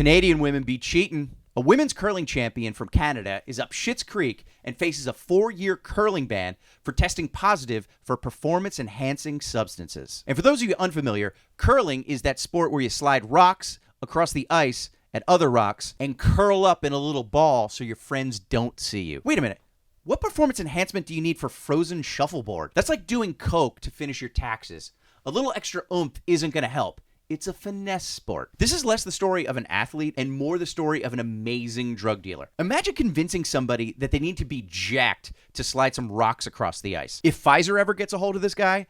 Canadian women beat cheating. A women's curling champion from Canada is up Schitt's Creek and faces a 4-year curling ban for testing positive for performance-enhancing substances. And for those of you unfamiliar, curling is that sport where you slide rocks across the ice at other rocks and curl up in a little ball so your friends don't see you. Wait a minute. What performance enhancement do you need for frozen shuffleboard? That's like doing coke to finish your taxes. A little extra oomph isn't going to help. It's a finesse sport. This is less the story of an athlete and more the story of an amazing drug dealer. Imagine convincing somebody that they need to be jacked to slide some rocks across the ice. If Pfizer ever gets a hold of this guy,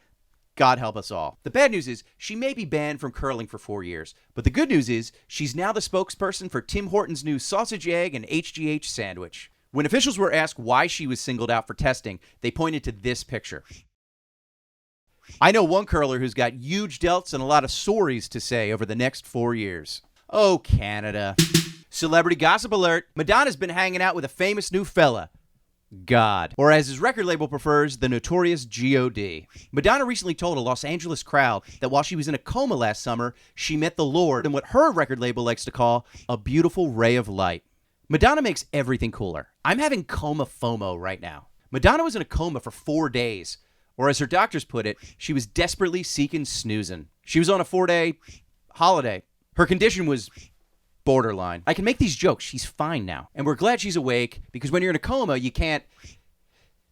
God help us all. The bad news is she may be banned from curling for 4 years, but the good news is she's now the spokesperson for Tim Hortons' new sausage, egg, and HGH sandwich. When officials were asked why she was singled out for testing, they pointed to this picture. I know one curler who's got huge delts and a lot of sorries to say over the next 4 years. Oh, Canada. Celebrity gossip alert. Madonna's been hanging out with a famous new fella. God. Or as his record label prefers, the notorious G.O.D. Madonna recently told a Los Angeles crowd that while she was in a coma last summer, she met the Lord in what her record label likes to call a beautiful ray of light. Madonna makes everything cooler. I'm having coma FOMO right now. Madonna was in a coma for 4 days. Or as her doctors put it, she was desperately seeking snoozing. She was on a 4-day holiday. Her condition was borderline. I can make these jokes. She's fine now. And we're glad she's awake because when you're in a coma, you can't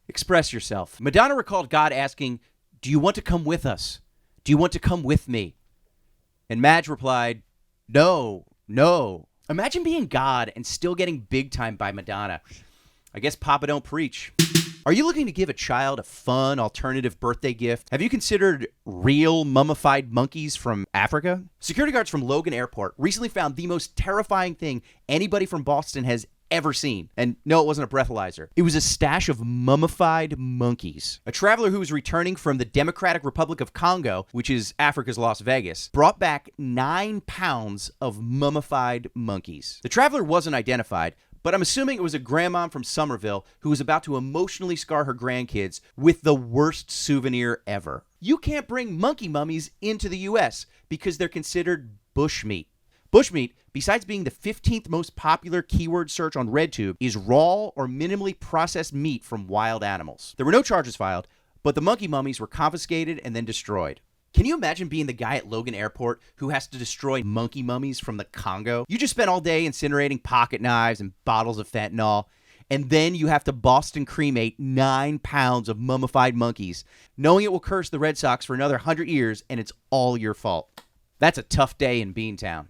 express yourself. Madonna recalled God asking, "Do you want to come with us? Do you want to come with me?" And Madge replied, "No, no." Imagine being God and still getting big time by Madonna. I guess Papa don't preach. Are you looking to give a child a fun alternative birthday gift? Have you considered real mummified monkeys from Africa? Security guards from Logan Airport recently found the most terrifying thing anybody from Boston has ever seen. And no, it wasn't a breathalyzer. It was a stash of mummified monkeys. A traveler who was returning from the Democratic Republic of Congo, which is Africa's Las Vegas, brought back 9 pounds of mummified monkeys. The traveler wasn't identified, but I'm assuming it was a grandmom from Somerville who was about to emotionally scar her grandkids with the worst souvenir ever. You can't bring monkey mummies into the U.S. because they're considered bushmeat. Bushmeat, besides being the 15th most popular keyword search on RedTube, is raw or minimally processed meat from wild animals. There were no charges filed, but the monkey mummies were confiscated and then destroyed. Can you imagine being the guy at Logan Airport who has to destroy monkey mummies from the Congo? You just spent all day incinerating pocket knives and bottles of fentanyl, and then you have to Boston cremate 9 pounds of mummified monkeys, knowing it will curse the Red Sox for another 100 years, and it's all your fault. That's a tough day in Beantown.